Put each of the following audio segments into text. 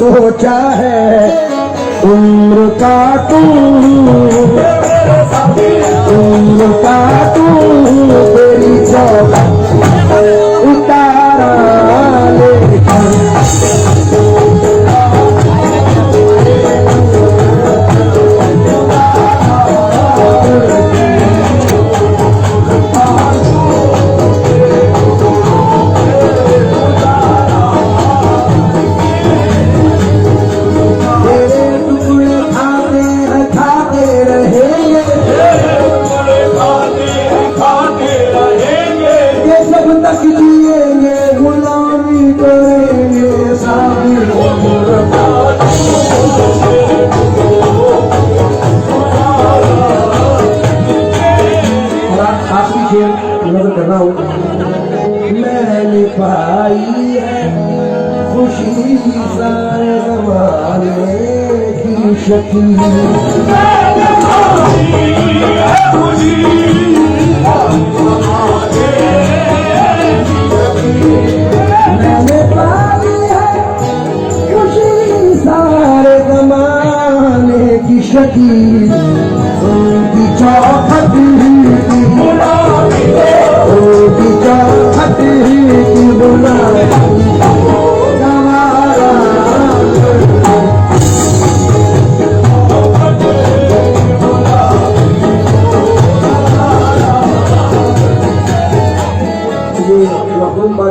सोचा है उम्र काटूं तेरी चौखट उतारा लेकर। मैंने पाई है खुशी सारे ज़माने की शकील। मैंने पाई है खुशी सारे ज़माने की शकील। उनकी चौखट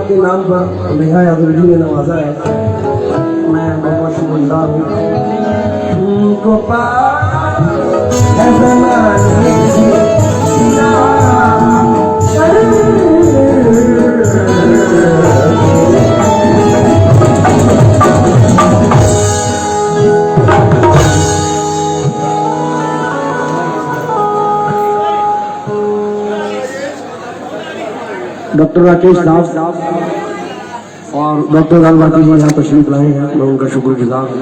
के नाम पर नेहा यादव जी ने नवाजा है। मैं बहुत शुक्रगुजार हूँ। तुमको डॉक्टर राकेश दास और डॉक्टर लालवाती जी यहाँ तशरीफ लाए हैं। मैं उनका शुक्रगुजार हूँ।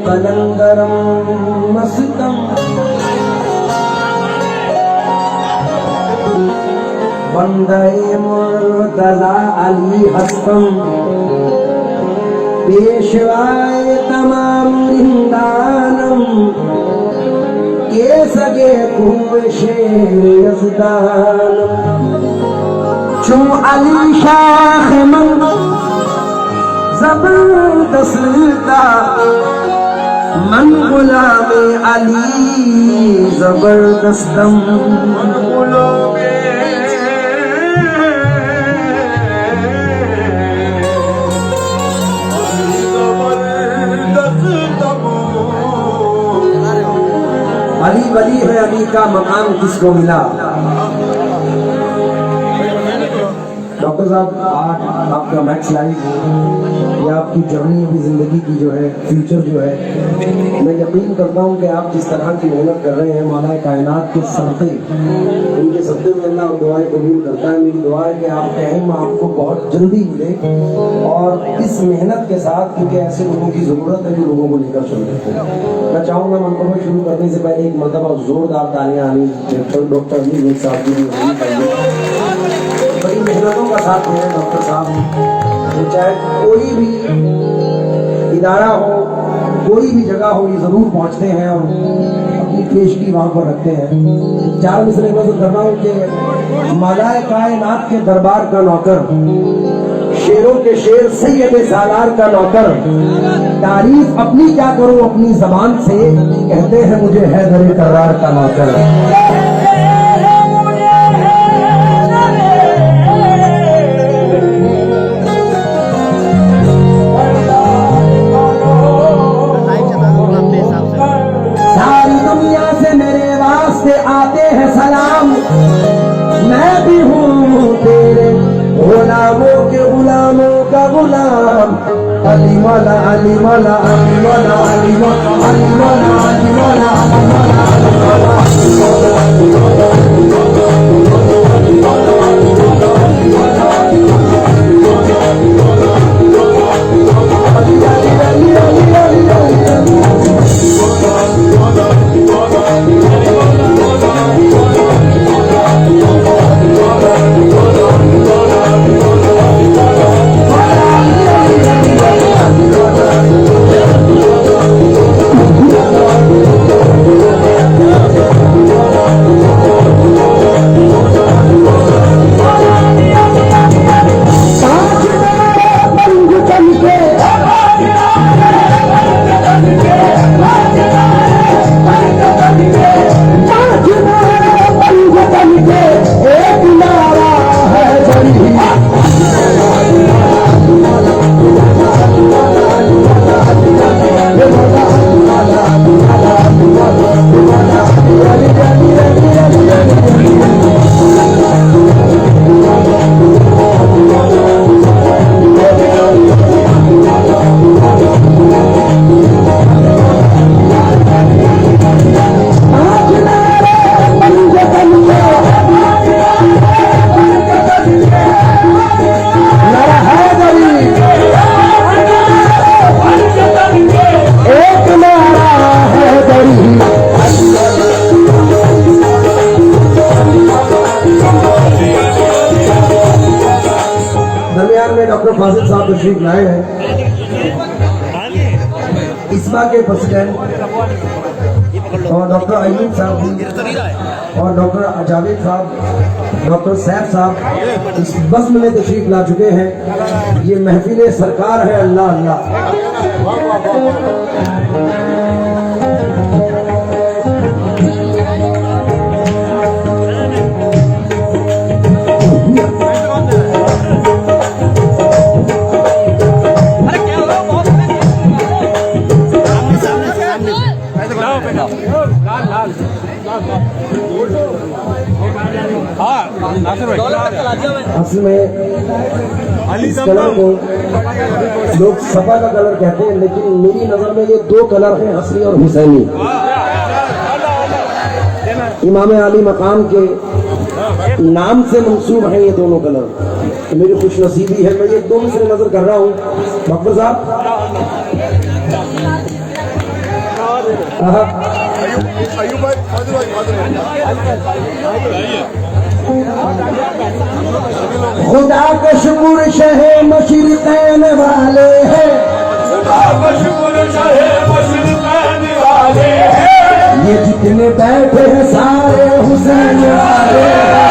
कलंदरम मस्तम वंदे मुर्तजा अली हस्तम पेशवाए तमाम हिंदानम के सगे कुए शेर यज़दानम चू अली शाख मन जबरदस्ता मन गुलामे अली जबरदस्तम। अली वली है, अली का मकाम किसको मिला? डॉक्टर साहब आज आपका मैक्स लाइफ या आपकी जर्नी अभी जिंदगी की जो है फ्यूचर जो है, मैं यकीन करता हूँ कि आप जिस तरह की मेहनत कर रहे हैं मौला कायनात के सदक़े, उनके सदक़े में अल्लाह दुआएं कबूल करता है। मेरी दुआ है कि आपके अहम आपको बहुत जल्दी मिले और इस मेहनत के साथ, क्योंकि ऐसे लोगों की ज़रूरत है जो लोगों को लेकर चल रहे हैं। मैं चाहूँगा मनकबा शुरू करने से पहले एक मरतबा जोरदार तालियां आनी डॉक्टर अली साहब की बड़ी मेहनतों का साथ दे रहे हैं डॉक्टर साहब। चाहे कोई भी इदारा हो, कोई भी जगह हो, ये जरूर पहुंचते हैं और अपनी पेशगी वहां पर रखते हैं। चार मिसरे में तो कर रहा हूँ कि मौलाए कायनात के दरबार का नौकर, शेरों के शेर सैयद सालार का नौकर, तारीफ अपनी क्या करूं अपनी जबान से, कहते हैं मुझे हैदर करार का नौकर। आते हैं सलाम, मैं भी हूँ तेरे गुलामों के गुलामों का गुलाम। अली मौला अली मौला अली मौला अली मौला अली मौला अली मौला अली मौला। डॉक्टर फाजिल साहब तशरीफ लाए हैं, इस्मा के प्रेसिडेंट और डॉक्टर अयूब साहब और डॉक्टर जावेद साहब, डॉक्टर सैफ साहब इस बज़्म में तशरीफ ला चुके हैं। ये महफिल सरकार है। अल्लाह अल्लाह। असल में इस कलर को लोग सपा का कलर कहते हैं, लेकिन मेरी नजर में ये दो कलर हैं, हसनी और हुसैनी। इमाम अली मकाम के नाम से मंसूब हैं ये दोनों कलर। तो मेरी खुशनसीबी है, मैं ये दो से नजर कर रहा हूँ। डॉक्टर साहब खुदा का शुक्र शहे मशरिक़ैन वाले हैं, ये जितने बैठे हैं सारे हुसैन वाले हैं।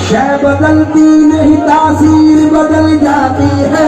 शय बदलती नहीं तासीर बदल जाती है।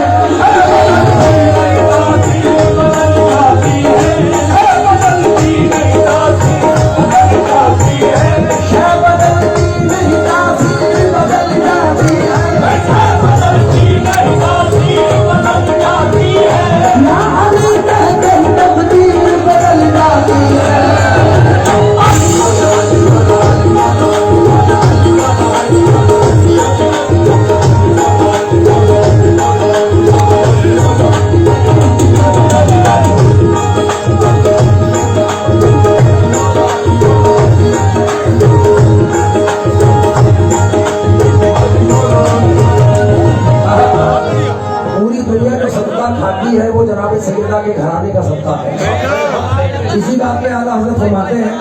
और फरमाते हैं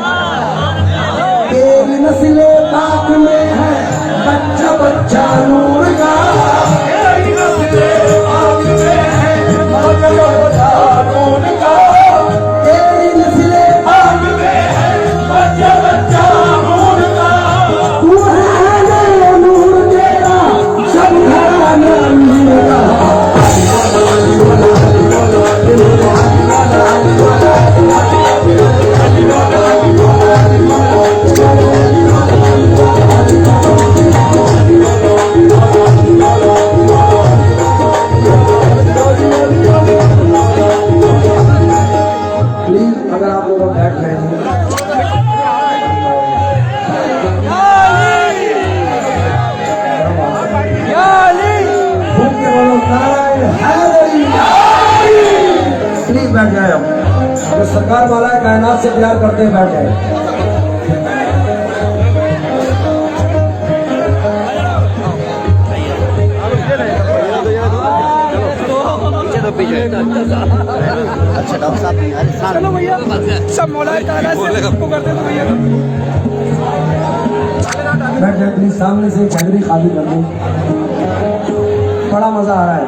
तेरी नस्ल पाक में है बच्चा बच्चा नूर का, तेरी नस्ल पाक में है बच्चा बच्चा नूर का, तेरी नस्ल पाक में है बच्चा बच्चा नूर का, तू है नूर तेरा सब घराना नूर का। बैठ जाए हम तो सरकार वाला कायनात से प्यार करते हैं, बैठ जाए। अच्छा डॉक्टर साहब चलो भैया सब मौला ताला से सबको करते तो भैया बैठ जाए प्लीज। सामने से गैलरी खाली कर दो, बड़ा मजा आ रहा है।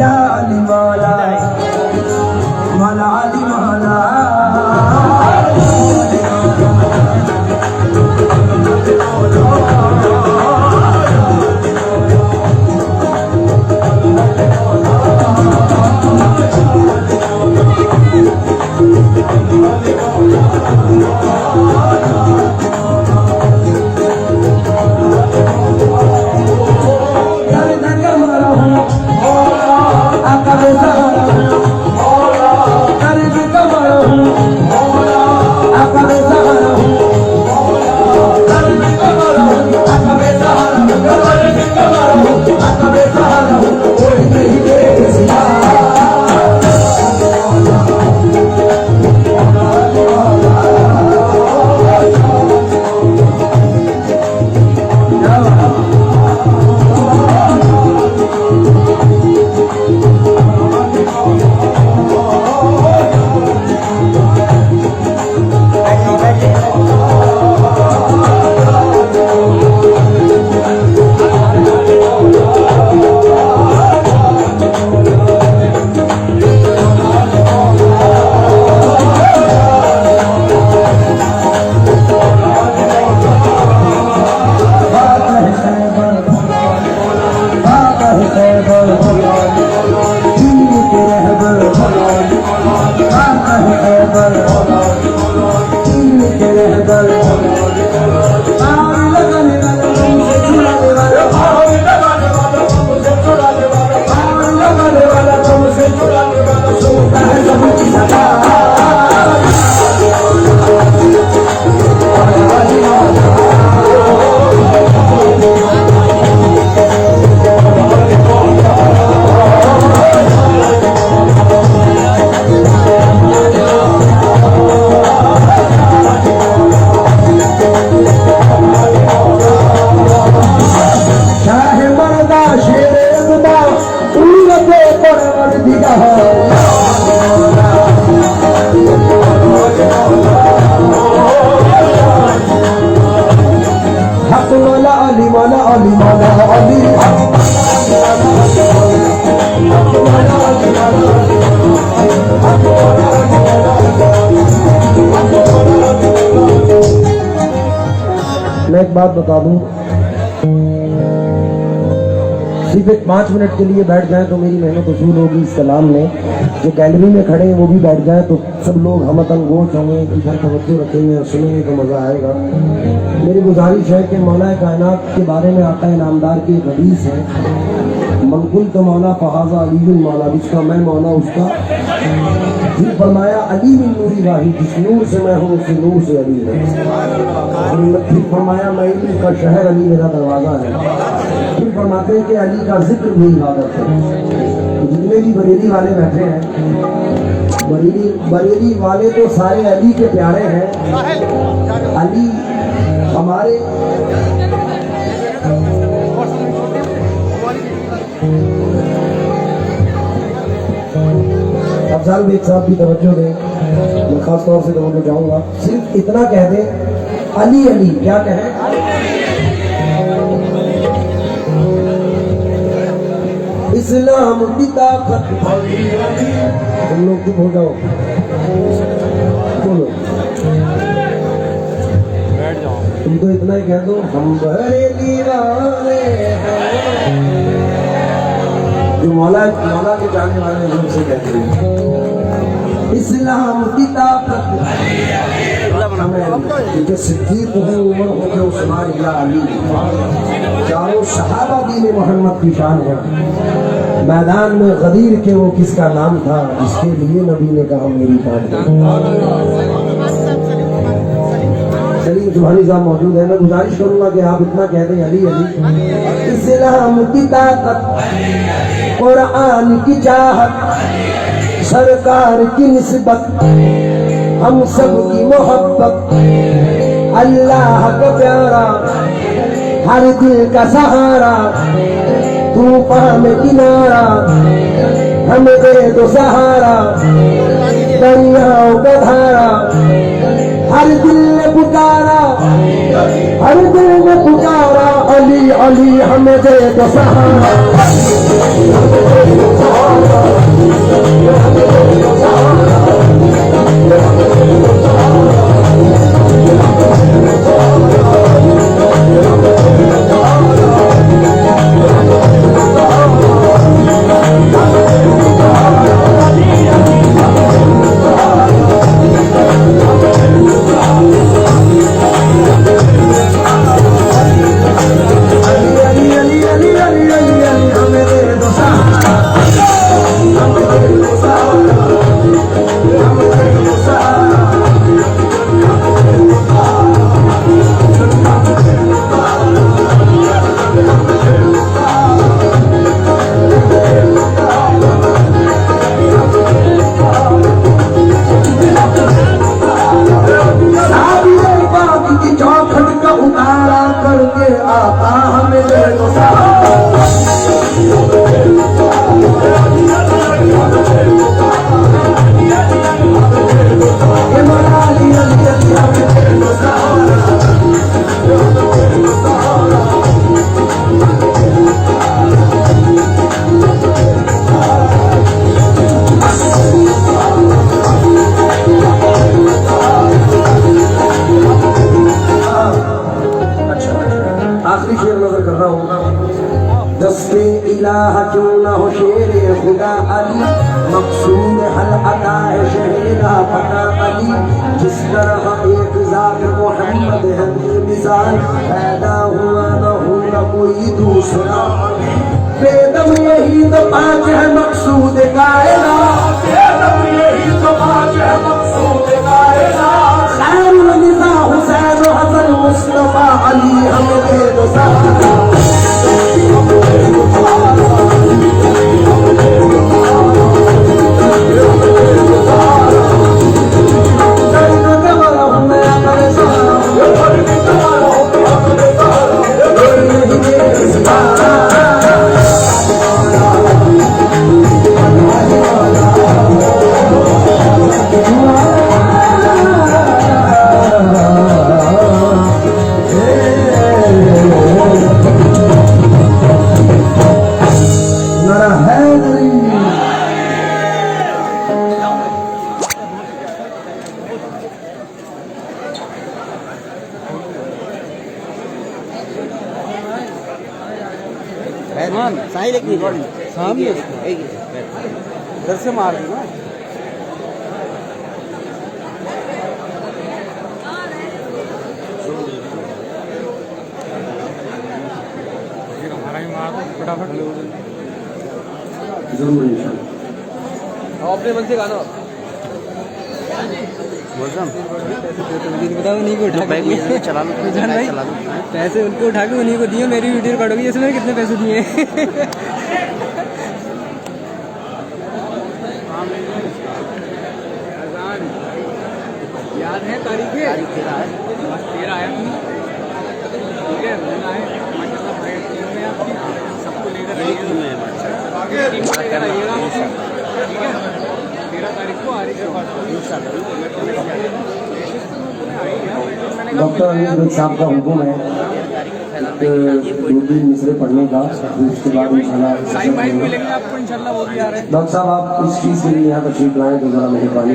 या अली मौला मौला अली मौला मैं एक बात बता दूं, सिर्फ एक 5 मिनट के लिए बैठ जाए तो मेरी मेहनत वसूल होगी इस कलाम में। जो गैलरी में खड़े हैं वो भी बैठ जाए तो सब लोग हम तंगोश होंगे, इधर तवज्जो रखेंगे और सुनेंगे तो मजा आएगा। मेरी गुजारिश है कि मौला कायनात के बारे में आता है नामदार की एक हदीस है, मनकुल तो मौला फहाजा अली मौला, जिसका मैं मौला उसका। फिर फरमाया अली बिन नूरी वाही, जिस नूर से मैं हूँ उसी नूर से अली है। फिर फरमाया मैं इल्म का शहर अली मेरा दरवाजा है। फिर फरमाते हैं कि अली का जिक्र भी इबादत है। जितने भी बरेली वाले बैठे हैं, बरेली वाले तो सारे अली के प्यारे हैं। अली हमारे साहब एक साहब भी तवज्जो दें, मैं खास तौर से तवज्जो चाहूंगा, सिर्फ इतना कह दें अली अली, क्या कहें? इस्लाम की ताकत, तुम लोग चुप हो जाओ, बोलो, तुम तो इतना ही कह दो हम बरेली वाले हैं, जो मौला के जाने वाले लोग से कहते हैं इस्लाम की ताकत, क्योंकि सिद्दीक हो, उमर हो गए, उस्मान या अली, चारों सहाबा दीन मोहम्मद की शान है। मैदान में गदीर के वो किसका नाम था, इसके लिए नबी ने कहा मेरी जान। सलीम जुहानी साहब मौजूद है, मैं गुजारिश करूंगा कि आप इतना कह दें अली अली। इस्लाम की ताकत, कुरान की चाहत, सरकार की निस्बत, हम सब की मोहब्बत, अल्लाह का प्यारा, हर दिल का सहारा, तूफान में किनारा, हमें दे दो सहारा, दरियाओं का धारा, हर दिल ने पुकारा, हर दिल ने पुकारा, अली अली हमें दे दो सहारा। दस्ते इलाह क्यों न हो शेरे खुदा अली, मकसूद हल अता है शहरा फता अली, जिस तरह एक ज़ात मोहम्मद है बेमिसाल, पैदा हुआ न हो न कोई दूसरा, बेदम यही तो पाँच है मकसूद कायनात, बेदम यही तो पाँच है मकसूद कायनात, खैरुल निसा हुसैन हसन मुस्तफा अली, हमें दे दो सहारा। साहिल एक सामने इधर से मार देना। फटाफट अपने मन से गाना बताओ, उन्हीं को उठा के चला लो भाई, पैसे उनको उठा के उन्हीं को दिए, मेरी वीडियो रिकॉर्ड होगी, इसमें कितने पैसे दिए याद है तारीख 13 है, 13 आया ठीक है, सबको लेकर आइएगा, ठीक है 13 तारीख डॉक्टर अनिल बेग साहब का हुक्म है 2-3 मिसरे पढ़ने का, उसके बाद इंशाल्लाह। डॉक्टर साहब आप इस चीज़ के लिए यहाँ तशरीफ लाएँ तो ज़रा मेहरबानी।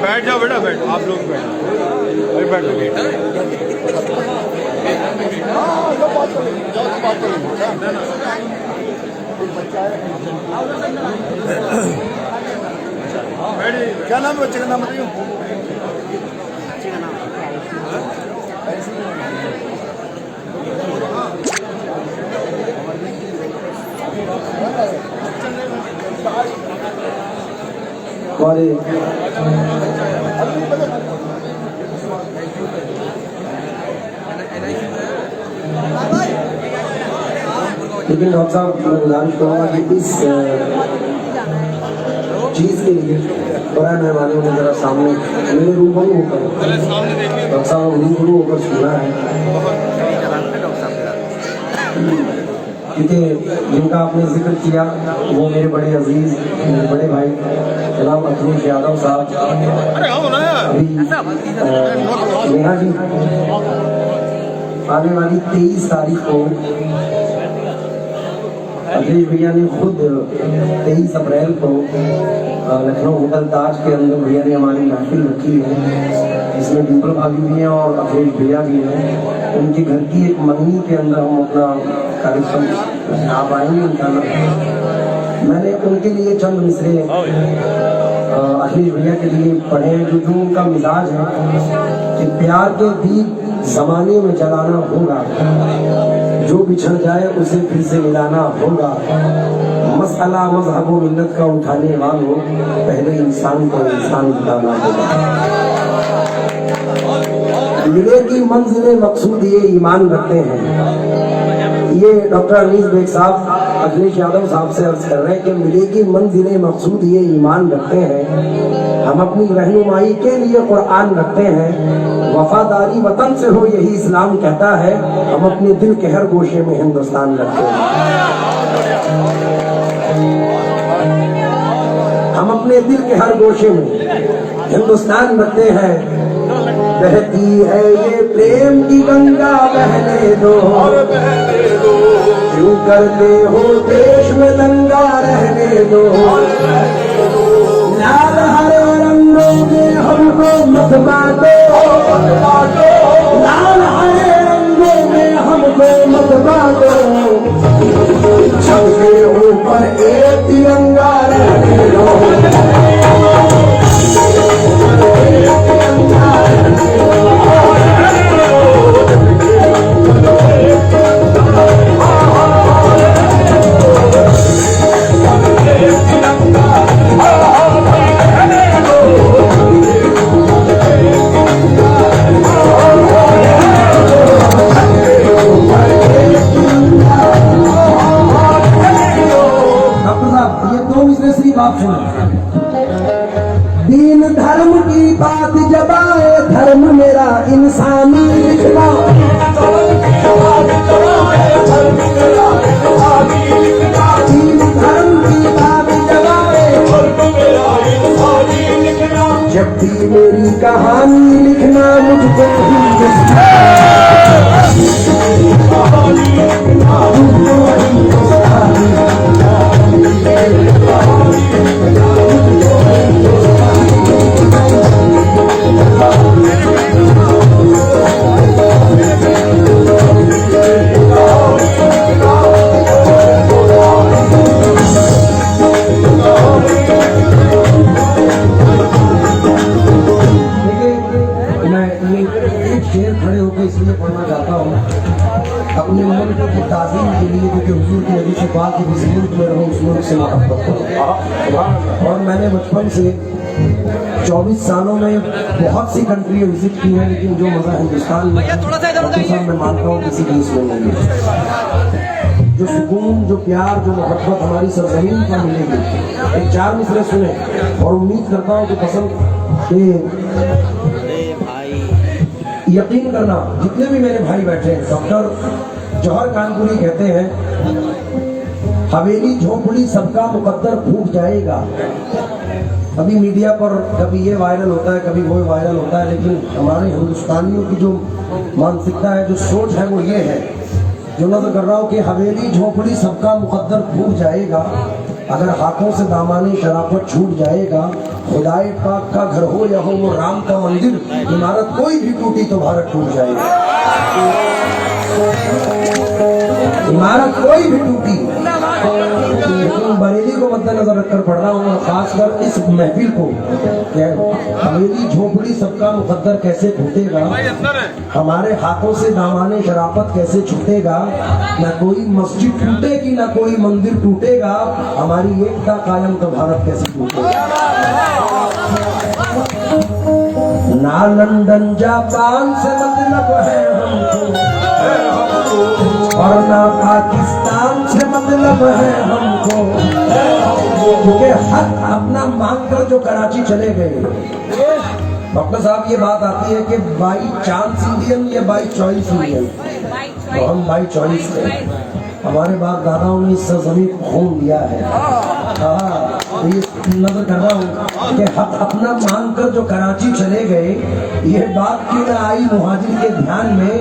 बैठ जाओ बेटा, बैठ, आप लोग बैठ, अरे बैठो। क्या नाम है बच्चे का? नाम बताइए। लेकिन डॉक्टर साहब मैं गुजारिश करूँगा कि इस चीज़ के लिए बड़ा मेहमानों ने जरा सामने मेरे रूबरू होकर डॉक्टर साहब रूबरू होकर सुना है, क्योंकि जिनका आपने जिक्र किया वो मेरे बड़े अजीज, मेरे बड़े भाई जनाब अखिलेश यादव साहब। अभी नेहा जी आने वाली 23 तारीख को अखिलेश भैया ने खुद 23 अप्रैल को लखनऊ होटल ताज के अंदर भैया ने हमारी महफिल रखी है, इसमें डिम्पल भाभी भी हैं और अखिलेश भैया भी हैं। उनके घर की एक मंगनी के अंदर हम अपना कार्यक्रम आप आएंगे इंशाल्लाह। मैंने उनके लिए चंद मिसरे अखिलेश भैया के लिए पढ़े हैं, जो उनका मिजाज है कि प्यार के दीप जमाने में जलाना होगा, जो बिछड़ जाए उसे फिर से मिलाना होगा, मसला मजहब व मिल्लत का उठाने वालों पहले इंसान को इंसान बताना होगा। मिलेगी मंजिल मकसूद ये ईमान रखते हैं। ये डॉक्टर अनीस बेग साहब अखिलेश यादव साहब से अर्ज कर रहे हैं कि मिलेगी मंजिल मकसूद ये ईमान रखते हैं। हम अपनी रहनुमाई के लिए कुरान रखते हैं, वफादारी वतन से हो यही इस्लाम कहता है। हम अपने दिल के हर गोशे में हिंदुस्तान रखते हैं। हम अपने दिल के हर गोशे में हिंदुस्तान रखते हैं। बहती है ये प्रेम की गंगा, बहने दो, क्यों करते हो देश में दंगा, रहने दो। लाल हरे रंगों में हमको मत बांटो, लाल हरे रंगों में हमको मत बांटो। सबके ऊपर एक तिरंगा, रहने दो। दीन धर्म की बात जब आए, धर्म मेरा इंसानी लिखना। दीन धर्म की बात जब आए, जब भी मेरी कहानी लिखना मुझको हिंदुस्तानी ताज़ीम के लिए, क्योंकि हुजूर की नबी से बात की जिस मुल्क में रहूँ उस मुल्क से मोहब्बत करो। और मैंने बचपन से 24 सालों में बहुत सी कंट्री विजिट की है, लेकिन जो मज़ा हिंदुस्तान में डॉक्टर साहब मैं मानता हूँ किसी देश में नहीं है। जो सुकून, जो प्यार, जो मोहब्बत हमारी सरजमीन पर मिलेगी। एक 4 मिसरे सुने और उम्मीद करता हूँ कि पसंद यकीन करना, जितने भी मेरे भाई बैठे हैं, डॉक्टर जौहर कानपुरी कहते हैं हवेली झोपड़ी सबका मुकद्दर फूट जाएगा। अभी मीडिया पर कभी ये वायरल होता है, कभी वो वायरल होता है, लेकिन हमारे हिंदुस्तानियों की जो मानसिकता है, जो सोच है, वो ये है, जो नजर कर रहा हूँ कि हवेली झोपड़ी सबका मुकद्दर फूट जाएगा, अगर हाथों से दामाने शराफत छूट जाएगा, खुदाए पाक का घर हो या हो वो राम का मंदिर, इमारत कोई भी टूटी तो भारत टूट जाएगा। इमारत कोई भी टूटी, लेकिन बरेली को मद्देनजर रखकर पढ़ रहा हूँ, और खासकर इस महफिल को, हवेली झोपड़ी सबका मुकद्दर कैसे फूटेगा, हमारे हाथों से दामाने शराफत कैसे छूटेगा, न कोई मस्जिद टूटेगी न कोई मंदिर टूटेगा, हमारी एकता कायम तो भारत कैसे टूटेगा। ना लंदन जापान से मतलब है हमको, और ना पाकिस्तान से मतलब है हमको, क्योंकि हक अपना मांगकर जो कराची चले गए। डॉक्टर साहब ये बात आती है कि बाई चांस इंडियन या बाई चॉइस इंडियन, तो हम बाई चॉइस थे। हमारे बाप दादाओं ने इस सरजमीन को खून दिया है। हाँ, तो ये नजर कर रहा हूँ कि हक अपना मांगकर जो कराची चले गए, ये बात क्यों न आई मुहाजिर के ध्यान में,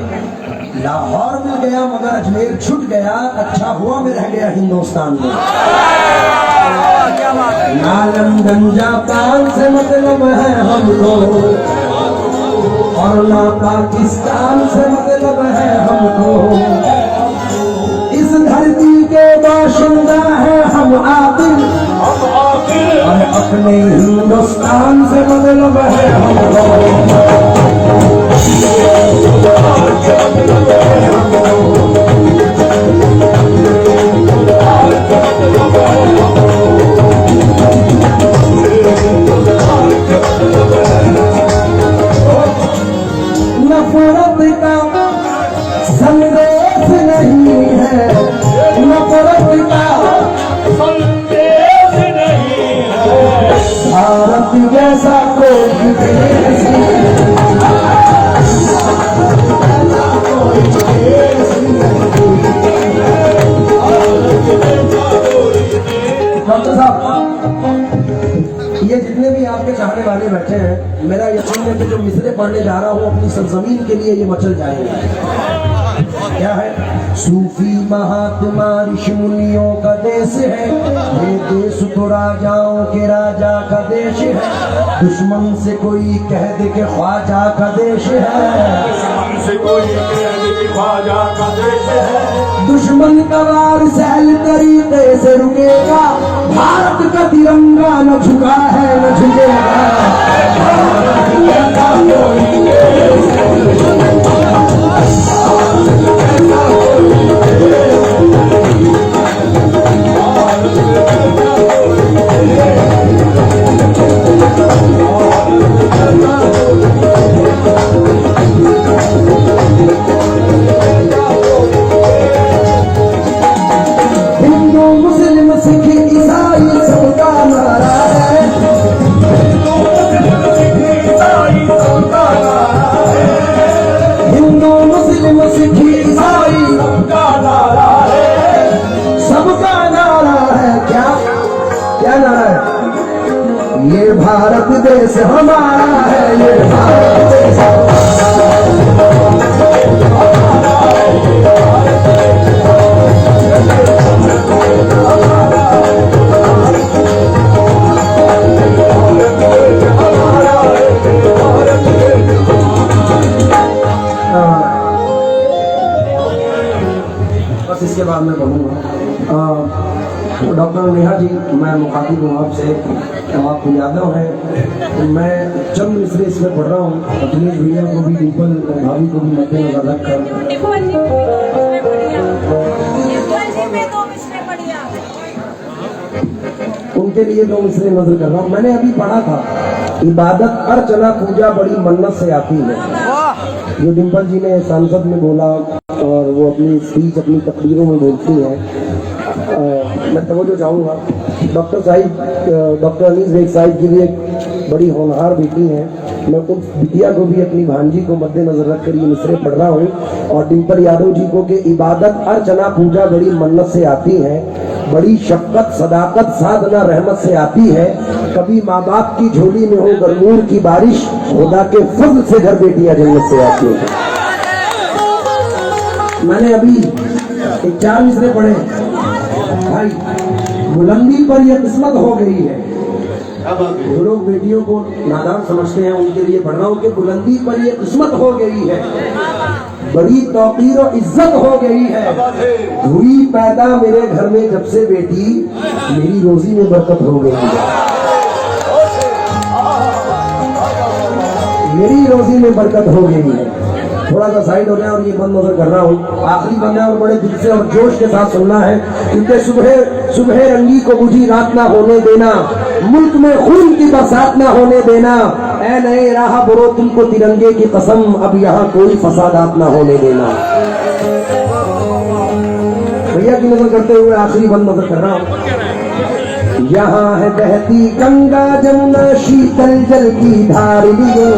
लाहौर मिल गया मगर अजमेर छूट गया, अच्छा हुआ मैं रह गया हिंदुस्तान में। ना लंदन जापान से मतलब है हमको, और ना पाकिस्तान से मतलब है हमको, इस धरती के बाशिंदा है हम आदिल, और अपने हिंदुस्तान से मतलब है हमको। नफरत का संदेश नहीं है, नफरत का संदेश नहीं है, भारत जैसा कोई देश नहीं। डॉक्टर साहब, ये जितने भी आपके चाहने वाले बैठे हैं, मेरा यकीन है कि जो मिसरे पढ़ने जा रहा हूँ अपनी सरजमीन के लिए ये मचल जाएंगे। क्या है? सूफी महात्मा ऋषि मुनियों का देश है, ये देश तो राजाओं के राजा का देश है, दुश्मन से कोई कह दे के ख्वाजा का देश है, दुश्मन से कोई कह दे के ख्वाजा का देश है, दुश्मन का वार सहल तरीके से रुकेगा, भारत का तिरंगा न झुका है न झुकेगा। हिंदू मुस्लिम सिख ईसाई सबका नारा है, हिंदू मुस्लिम सिख ईसाई सबका नारा है, सबका नारा है। क्या क्या नारा है? ये भारत देश हमारा है, ये भारत देश बस इसके बाद मैं कहूँगा। डॉक्टर नेहा जी, मैं मुखातिब हूँ आपसे, आपको यादव है, मैं चंद मिसरे इसमें पढ़ रहा हूँ, अखिलेश भैया को भी, डिम्पल भाभी को भी मद्देनजर रखकर। उनके लिए तो इसलिए नजर कर रहा हूँ। मैंने अभी पढ़ा था, इबादत अर्चना पूजा बड़ी मन्नत से आती है, जो डिम्पल जी ने सांसद में बोला और वो अपनी स्पीच अपनी तकरीरों में बोलती हैं। मैं तवज्जो चाहूँगा, डॉक्टर साहिब, डॉक्टर अनीस बेग साहिब की भी एक बड़ी होनहार बेटी है। मैं उस बिटिया को भी अपनी भांजी को मद्देनजर रखकर ये मिसरे पढ़ रहा हूँ। और डिम्पल यादव जी को कि इबादत अर्चना पूजा बड़ी मन्नत से आती है, बड़ी शफ़क़त सदाकत साधना रहमत से आती है। कभी माँ बाप की झोली में हो गरनूर की बारिश, खुदा के फज़ल से घर बेटियां जन्नत से आती है। मैंने अभी एक 4 मिसरे पढ़े भाई, बुलंदी पर यह किस्मत हो गई है। जो लोग बेटियों को नादान समझते हैं उनके लिए पढ़ रहा हूँ कि बुलंदी पर यह किस्मत हो गई है, बड़ी तौकीर और इज्जत हो गई है। हुई पैदा मेरे घर में जब से बेटी, मेरी रोजी में बरकत हो गई है, मेरी रोजी में बरकत हो गई है। थोड़ा सा साइड हो गया और ये बंद नजर कर रहा हूँ। आखिरी बंद है और बड़े दिल से और जोश के साथ सुनना है, क्योंकि सुबह रंगी को बुझी रात ना होने देना, मुल्क में खून की बरसात ना होने देना। ऐ नए राह बरो तुमको तिरंगे की कसम, अब यहाँ कोई फसादात ना होने देना। भैया की नजर करते हुए आखिरी बंद नजर कर रहा हूँ। यहाँ है बहती गंगा जमुना, शीतल जल की धार लिए,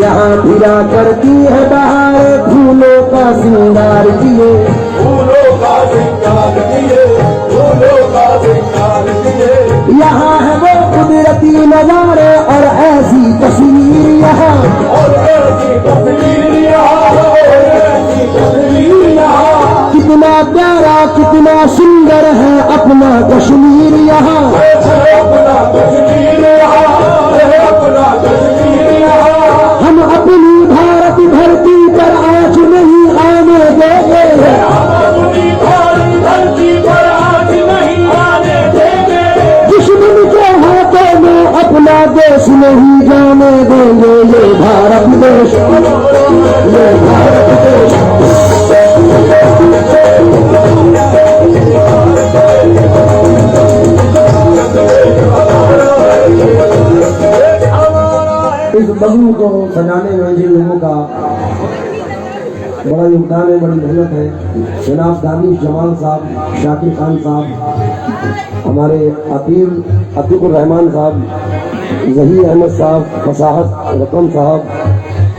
यहाँ फिरा करती है बहार, फूलों का श्रृंगार किए, फूलों का श्रृंगार किए, फूलों का श्रृंगार किए। यहाँ है वो कुदरती नजारे और ऐसी तस्वीर यहाँ, और ऐसी तस्वीर यहाँ, और ऐसी तस्वीर यहाँ। कितना प्यारा कितना सुंदर है अपना कश्मीर यहाँ, अपना कश्मीर यहाँ, अपना कश्मीर यहाँ। हम अपनी भारत धरती पर आँच नहीं आने देंगे, हम अपनी भारत धरती पर आँच नहीं आने देंगे। दुश्मन के हाथों में अपना देश नहीं जाने देंगे। ये भारत देश, ये भारत देश। इस बगलू को सजाने में जिन लोगों का बड़ा योगदान है, बड़ी मेहनत है, जनाब दानिश जमाल साहब, शाकिर खान साहब, हमारे अतीकुर रहमान साहब, जहीर अहमद साहब, फसाहत रकम साहब,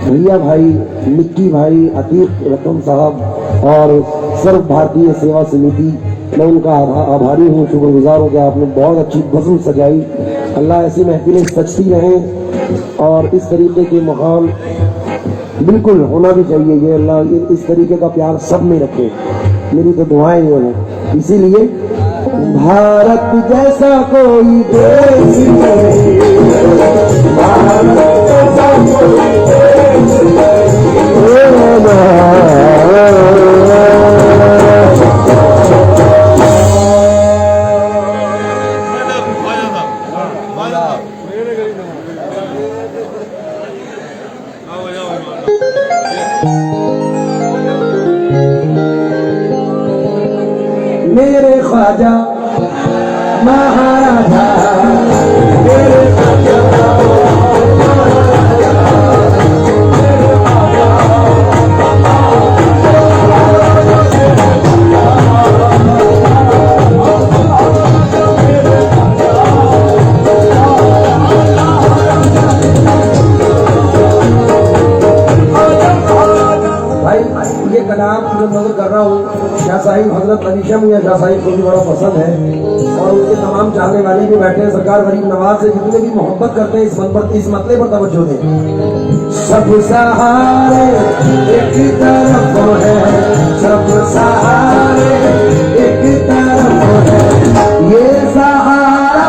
भैया भाई, निक्की भाई, अतीक रकम साहब और सर्व भारतीय सेवा समिति, मैं उनका आभारी हूँ, शुक्रगुजार हूँ कि आपने बहुत अच्छी बज़म सजाई। अल्लाह ऐसी महफिलें सजती रहें और इस तरीके के माहौल बिल्कुल होना भी चाहिए। ये अल्लाह इस तरीके का प्यार सब में रखे, मेरी तो दुआएं ये हैं। इसीलिए भारत जैसा कोई देश नहीं, भारत जैसा कोई देश मेरे ख्वाजा महाराजा, मेरे ख्वाजा भाई, ये कलाम जो नजर कर रहा हूँ शाह साहिब हजरत अलीशम या शाह साहिब को भी बड़ा पसंद है और उनके तमाम चाहने वाले भी बैठे हैं। सरकार गरीब नवाज से जितने भी मोहब्बत करते हैं इस मतले पर तवज्जो दें। सब सहारे एक तरफ है, सब सहारे एक तरफ है, ये सहारा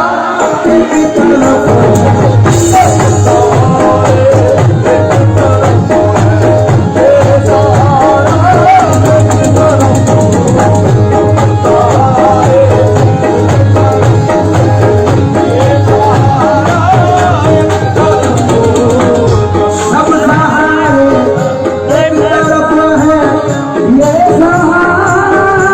एक तरफ है। सब सहारे एक तरफ है, ये सहारा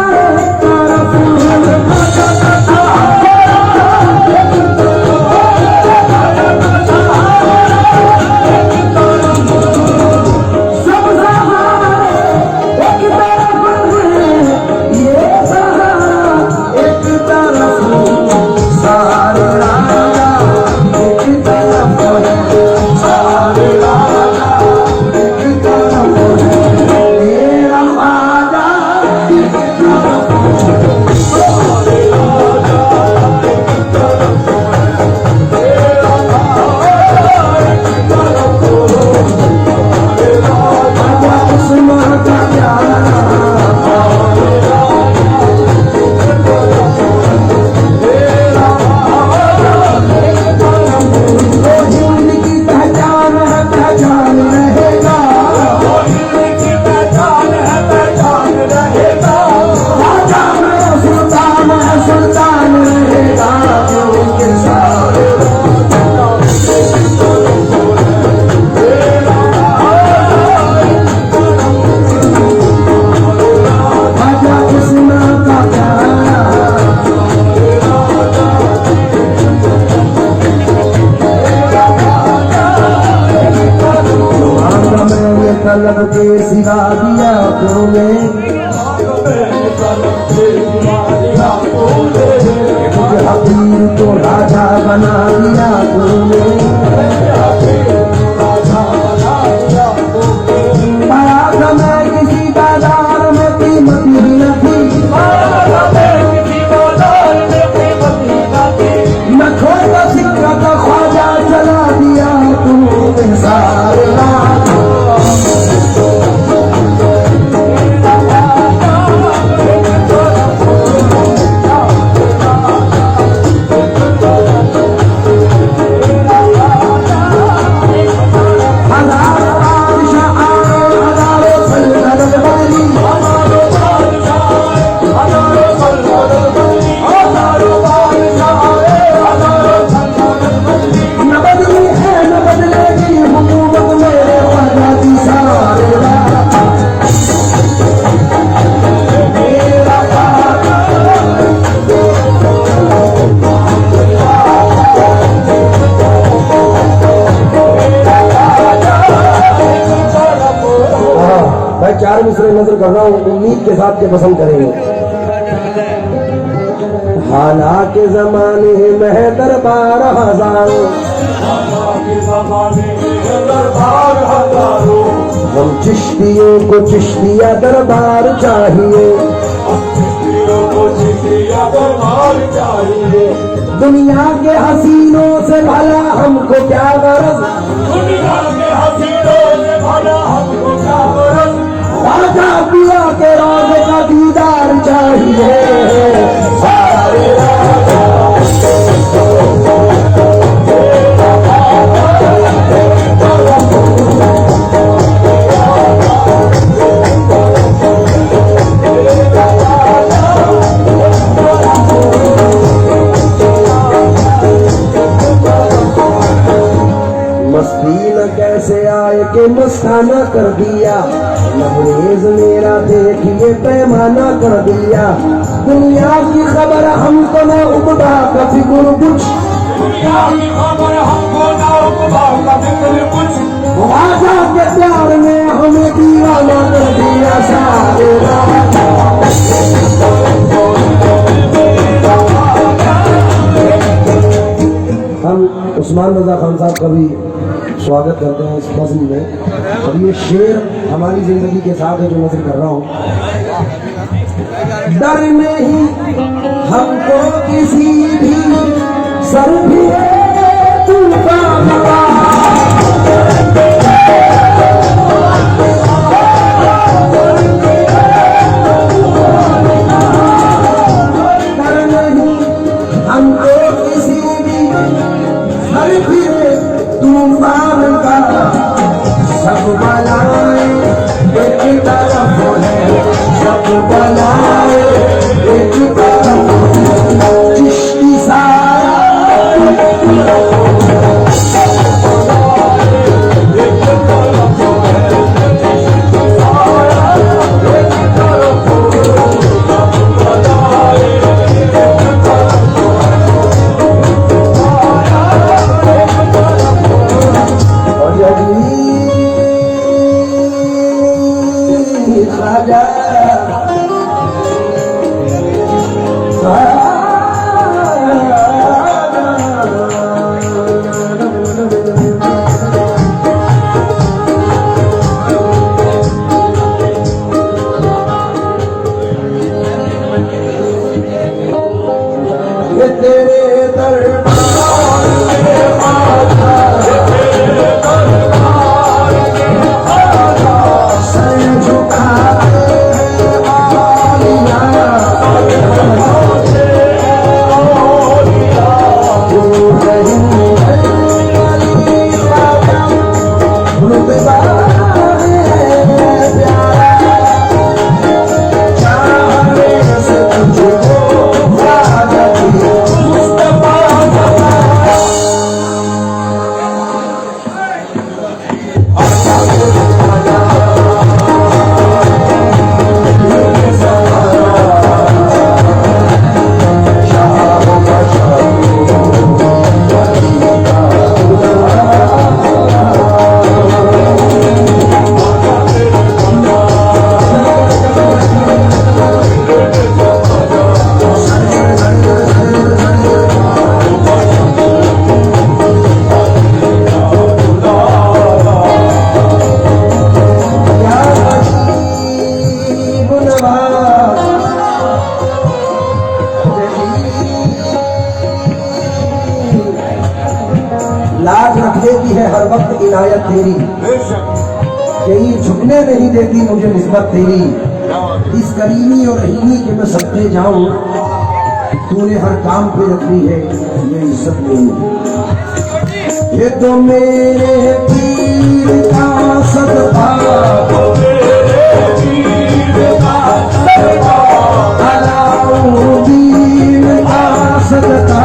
तलब के सिवा दिया तूने, मुझे हकीर को राजा बना दिया तूने। पाया था मैं किसी बाजार में कीमत ही न थी, मैं खोटा सिक्का का ख्वाजा चला दिया तूने सारे रात। मैं 4 मिसरे नजर कर रहा हूँ, उम्मीद के साथ के पसंद करेंगे। हालांकि जमाने में दरबार हजारों, हम चिश्तियों को चिश्तिया दरबार चाहिए, दुनिया के हसीनों से भला हमको क्या गरज, राजा पिया के रोज़े का दीदार चाहिए सारे मस्ती न कैसे आए कि मस्ताना कर दिया, लबरेज मेरा देखिए पैमाना कर दिया। दुनिया की खबर हमको न उबदा का फिक्र कुछ, राजा के प्यार में हमें दीवाना कर दिया सारे हम उस्मान रजा खान साहब का भी स्वागत करते हैं इस नज़्म में। और ये शेर हमारी जिंदगी के साथ है जो नज़र कर रहा हूँ। डर नहीं हमको किसी भी सर भी तूफान का, डर नहीं हमको किसी भी सर भी तूफान का, सब बलाएं एक तरफ है, सब बलाएं एक तरफ है, चिश्ती सारा है तेरी, यही झुकने नहीं देती मुझे निस्बत तेरी। इस करीमी और रहीमी के मैं सबके जाऊं, तूने हर काम पे रखी है ये इज्जत नहीं। ये तो मेरे पीर का सदका, अलाउद्दीन का सदका,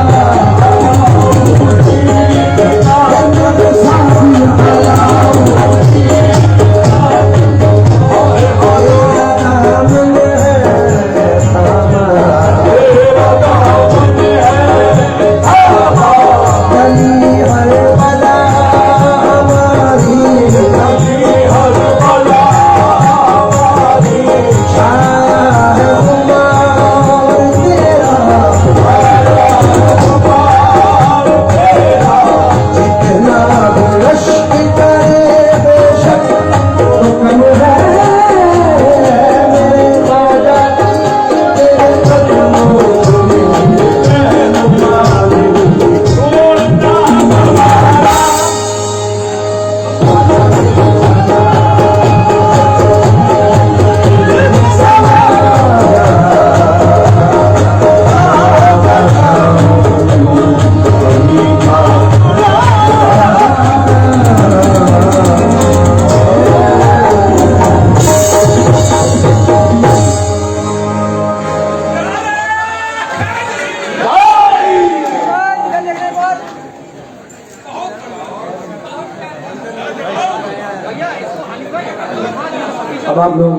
अब आप लोग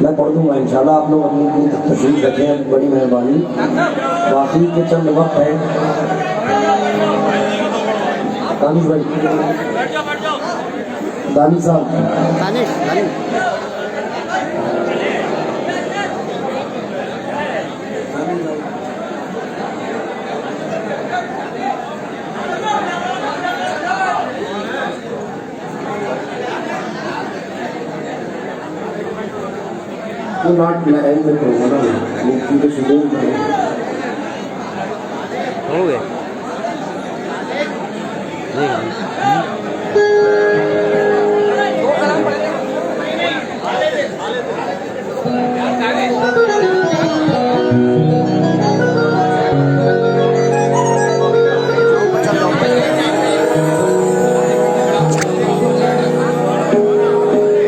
मैं पढ़ दूंगा इंशाल्लाह। आप लोग अपनी तशरीफ रखें, बड़ी मेहरबानी। बाकी के चंद वक्त है। दानिश भाई, दानिश साहब, तो नॉट मैं एंड में करूँगा ना, मुफ्ती के शुरू में हो गए।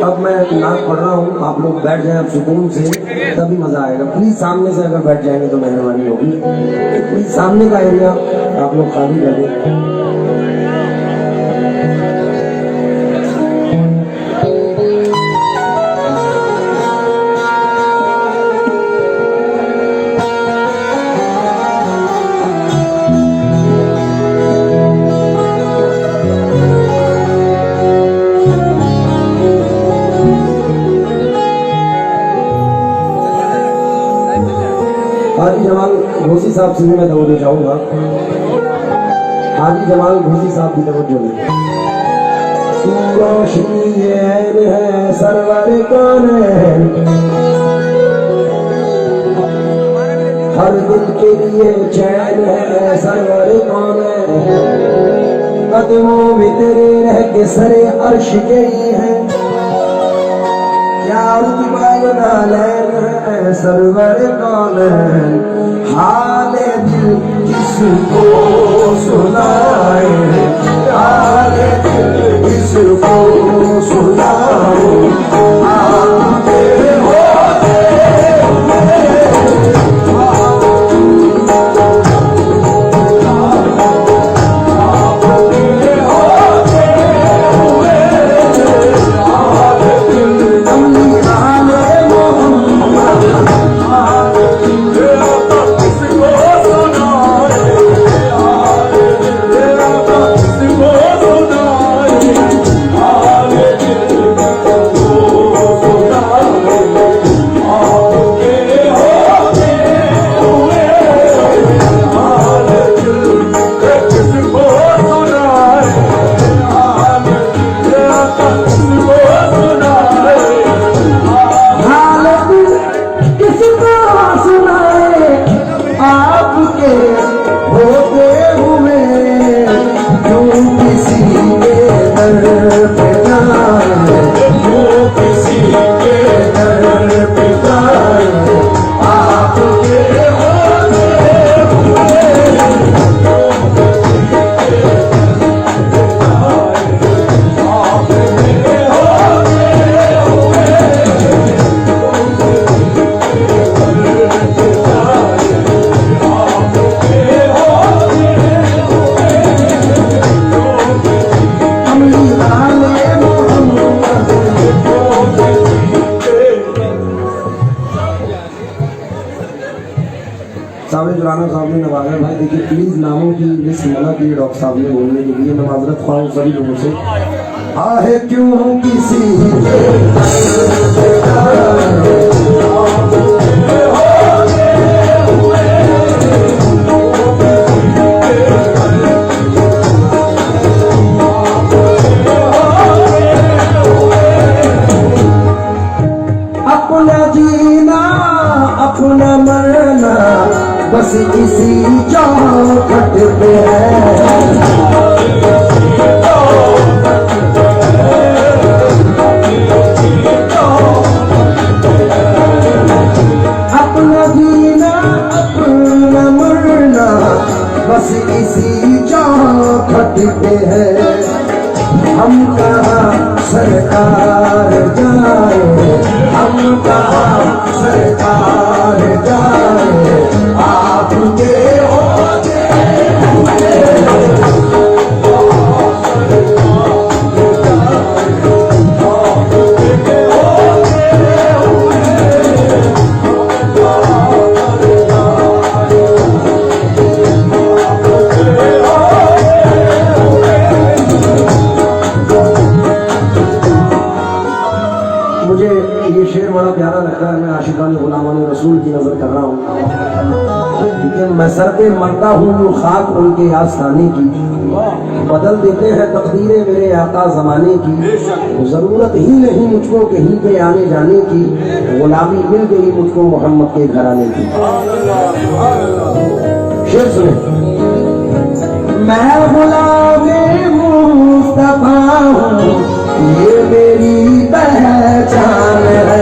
अब मैं नाक पढ़ रहा हूँ, आप लोग बैठ जाएं अब सुकून से, तभी मजा आएगा। प्लीज सामने से अगर बैठ जाएंगे तो मेहरबानी होगी। प्लीज सामने का एरिया आप लोग खाली कर दें। हाजी जमाल घोसी साहब से भी मैं तवज्जो चाहूंगा। हाजी जमाल घोसी साहब की तवज्जो में। तू रोशनी ऐन है सरवर कौन है, हर दिल के लिए चैन है सरवर कौन है, कदमों में तेरे रह के सरे अर्श गई है, क्या रुतबा नालैन है सरवर कौन है, हाले दिल किसको सुनाए, हाले दिल किसको सुनाए, आप तेरे होते में नवाजा भाई। देखिए प्लीज नामों की लिस्ट मना की डॉक्टर साहब ने बोलने के लिए, मैं माजरत ख्वाह हूं सभी लोगों से। आहे क्यों किसी अपना जीना अपना मरना बस इसी चौखट पे है। अपना जीना अपना मरना बस इसी चौखट पे है। हम कहाँ सरकार जाए, हम कहाँ सरकार जाए, आपके होते मुझे ये शेर बड़ा प्यारा लगता है। मैं आशिकान गुलामान रसूल की नजर कर रहा हूँ, क्योंकि मैं सर पे मरता हूँ जो खाक उनके आस्थाने की, बदल देते हैं तकदीरें मेरे आका जमाने की। जरूरत ही नहीं मुझको कहीं पे आने जाने की, गुलामी मिल गई मुझको मोहम्मद के घराने की। शेर सुने। मैं गुलामे मुस्तफा हूँ, ये मेरी पहचान है।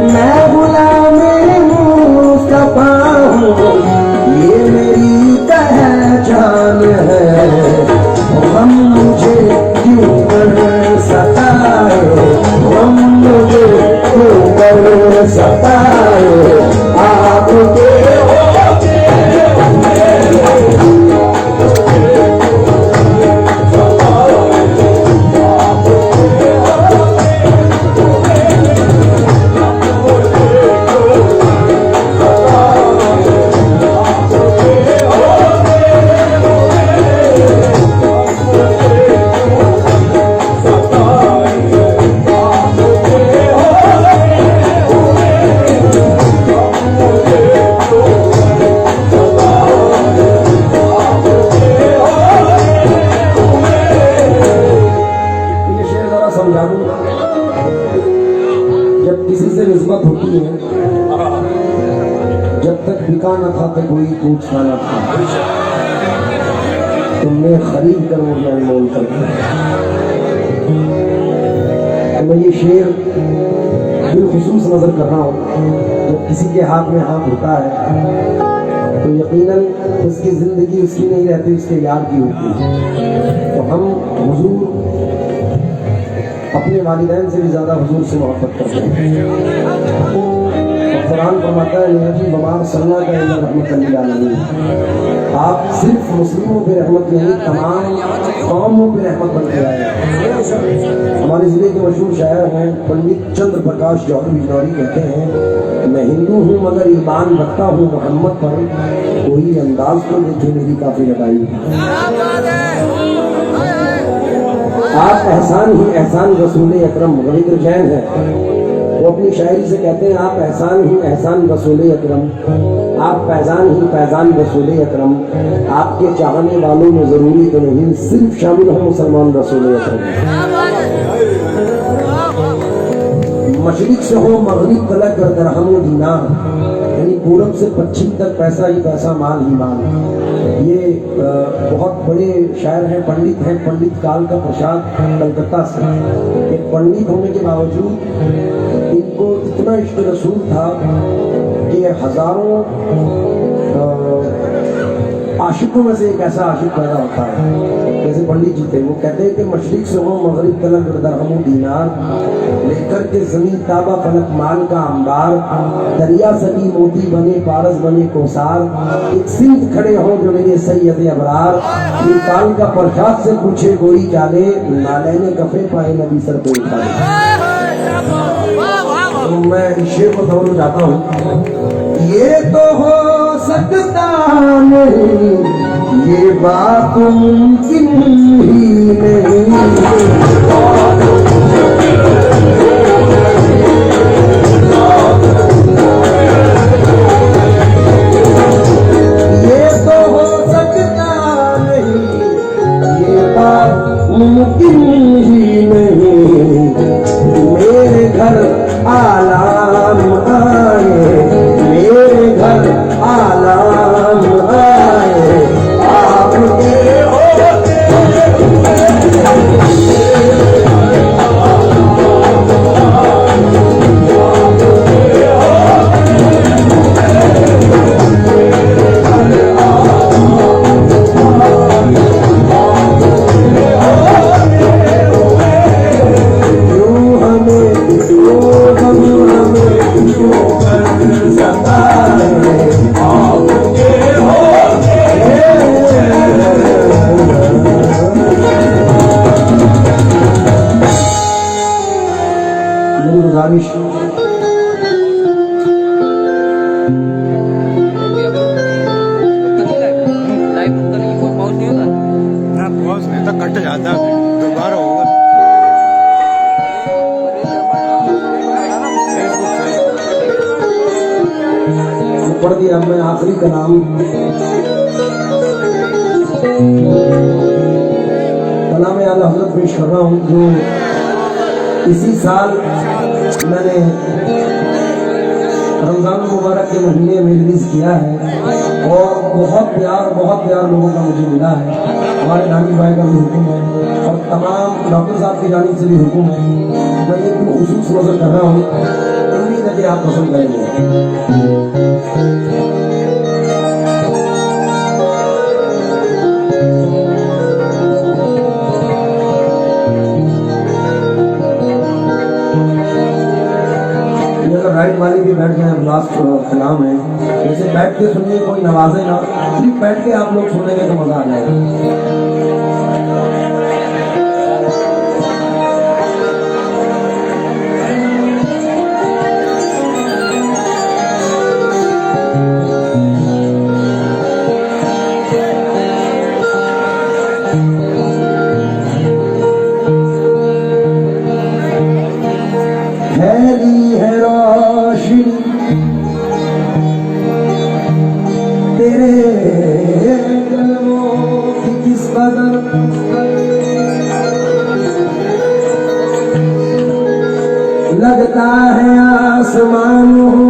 मैं गुलामे मुस्तफा हूँ, ये मेरी पहचान है। हम मुझे क्यों कर सताए, हम मुझे क्यों कर सताए, आपके जब किसी से निस्बत होती है, जब तक बिका न था तो कोई पूछता न था, तुमने खरीद कर मुझे अनमोल कर दिया। मैं ये शेर बिलखुसूस नजर कर रहा हूँ। जब किसी के हाथ में हाथ होता है तो यकीनन उसकी जिंदगी उसकी नहीं रहती, उसके यार की होती है। तो हम हुजूर अपने वालिदैन से भी ज्यादा हुजूर से मोहब्बत करते हैं। कुरान फरमाता है नबी बमार सल्ला का रहमत लिल आलमीन, आप सिर्फ मुस्लिमों पे रहमत नहीं तमाम कौमों पे रहमत बन के आए। हमारे जिले के मशहूर शायर हैं पंडित चंद्र प्रकाश जौहरी बिजनौरी, कहते हैं मैं हिंदू हूँ मगर ईमान रखता हूँ मोहम्मद पर, कोई अंदाज तो देखे मेरी काफी लगाई। आप एहसान ही एहसान रसूल अकरम, रविंद्र जैन है, वो अपनी शायरी से कहते हैं आप एहसान ही एहसान रसूल अकरम, आप फैजान ही फैजान रसूल अकरम, आपके चाहने वालों में जरूरी तो नहीं सिर्फ शामिल हो मुसलमान रसूल अकरम। मशरिक से हो मगरिब तलक दरहम दीनार, यानी पूरब से पश्चिम तक पैसा ही पैसा माल ही माल। ये बहुत बड़े शायर हैं, पंडित हैं, पंडित काल का प्रसाद कलकत्ता से। एक पंडित होने के बावजूद इनको इतना इश्क रसूल था कि हजारों आशिकों में से एक ऐसा आशिक पैदा होता है, जैसे पंडित जी थे, वो कहते हैं कि मशरिक से हो मगरिब तलक दरहम दीनार, लेकर के जमीन ताबा फलक माल का अंबार, दरिया सदी मोती बने पारस बने कोसार, एक सिंध खड़े हो जो मेरे सैयद अबरार, ये काल का प्रशाद से पूछे गोरी जाले, नालैने कफे पाए नबी सर पे उठाए। तो मैं इस शेर को समझना चाहता हूँ, ये तो हो सकता नहीं, ये बात मुमकिन ही नहीं, ये तो हो सकता नहीं, ये बात मुमकिन ही नहीं, मेरे घर आलाम आए, मेरे घर आलाम आए, आपके गुजारिश ना पहुंच नहीं तो कट जाता, दोबारा होगा। पढ़ दिया मैं आखिरी का नाम, कलाम आला हज़रत पेश कर रहा हूँ, जो इसी साल मैंने रमजान मुबारक के महीने में रिलीज किया है, और बहुत प्यार लोगों का मुझे मिला है। हमारे नानी भाई का भी हुक्म है और तमाम डॉक्टर साहब की जानिब से भी हुक्म है। मैं ये भी खुसूस नजर कर रहा हूँ, उम्मीद है कि आप पसंद करेंगे। राइट वाले भी बैठ गए, लास्ट कलाम है, जैसे बैठ के सुनिए, कोई नवाजे ना, सिर्फ बैठ के आप लोग सुनेंगे तो मजा आ जाएगा। फैली है रोशनी तेरे कलमों की किस कदर, लगता है आसमान हो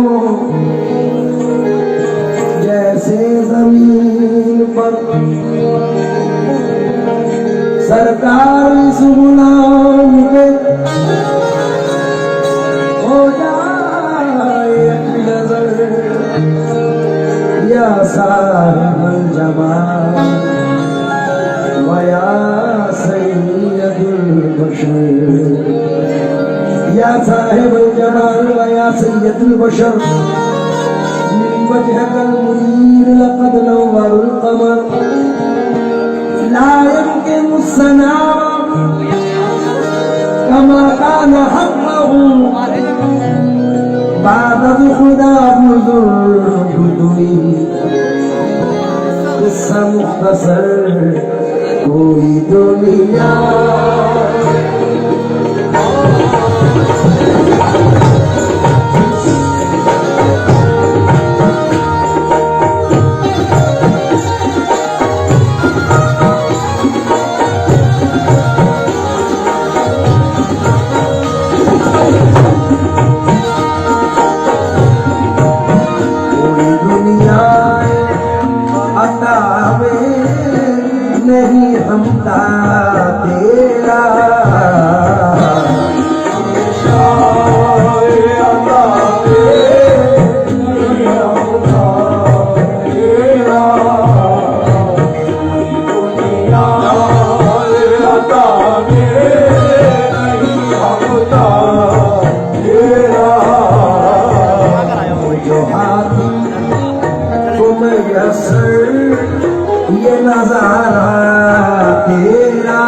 जैसे जमीन पर, सरकार इस गुलाम पे हो जाए नजर, या साहिबुल जमाल व या सय्यदुल बशर, या साहिबुल जमाल व या सय्यदुल बशर, मिन वजहकल मुनीर लक़द नव्वरुल क़मर, ला यमकिनु सनाम कमा कान हक़्क़हु बाद खुदा बुजुर्गुई, किस्सा मुख्तसर कोई दुनिया। नहीं हमता तेरा, तेरा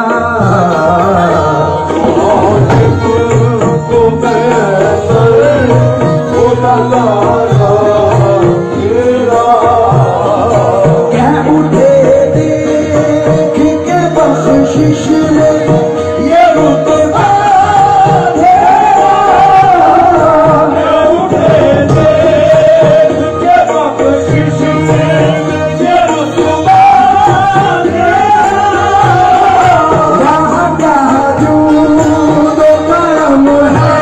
क्या उठे देख के बख्शिश में ये रुतबा तेरा। वहाँ का जूद करम है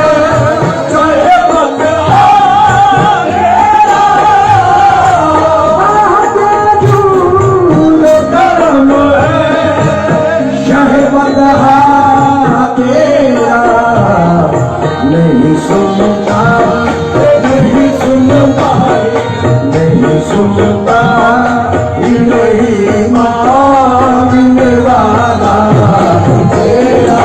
नहीं सुनता नहीं सुनता नहीं सुनता नहीं मांगने वाला तेरा।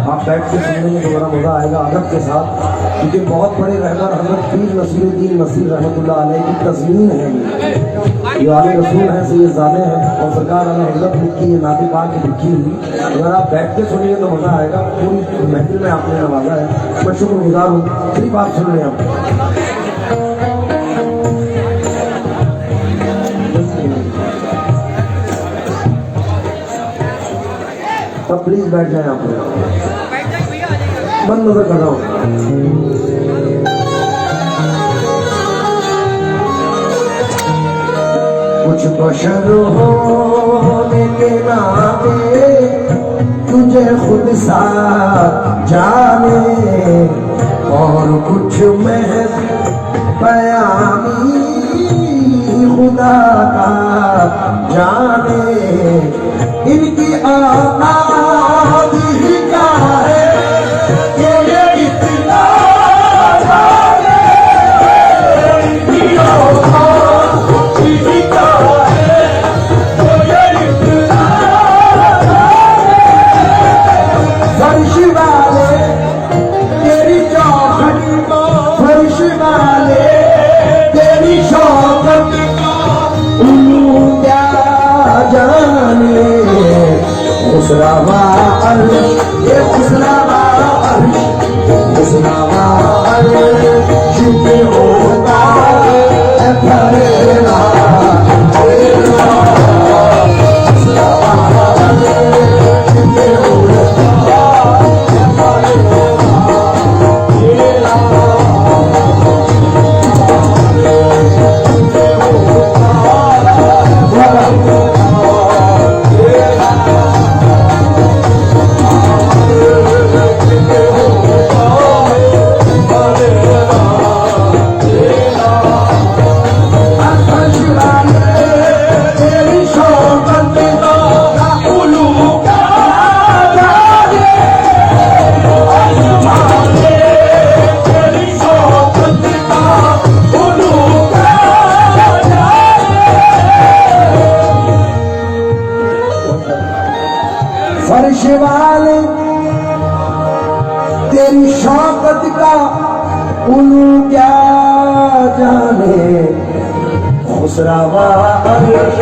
आप बैठ के सुनने में तो बड़ा मजा आएगा अदब के साथ, क्योंकि बहुत बड़े रहबर हजरत पीर नसीरुद्दीन नसीर रहमतुल्लाह अलैह की तज़मीन है ये आले रसूल हैं, सैयद ज़ाने हैं और सरकार आला हज़रत लिखी ये नातिका की लिखी हुई। अगर आप बैठ के सुनिए तो मजा आएगा। पूरी महफिल में आपने नवाजा है, मैं शुक्रगुजार हूँ। सिर्फ आप सुन लें आप। अब प्लीज बैठ जाए आप लोग, बंद नजर कर रहा हूँ। कुछ बशर होने के नाते तुझे खुद सा जाने और कुछ महज बयानी खुदा का जाने। इनकी औलाद ही क्या है ये इतना जाने। इनकी औलाद ही क्या है ये इतना जाने। फर्श वाले तेरी चौखट, फर्श वाले तेरी शौकत क्या जाने। खुसरावा अर्श ये खुसरावा अर्श, खुसरावा अर्श पे होता है फरेरा तेरा। खुसरावा अर्श पे होता है फरेरा तेरा। फर्श वाले तेरी शौकत का उलू क्या जाने। खुसरावा अर्श,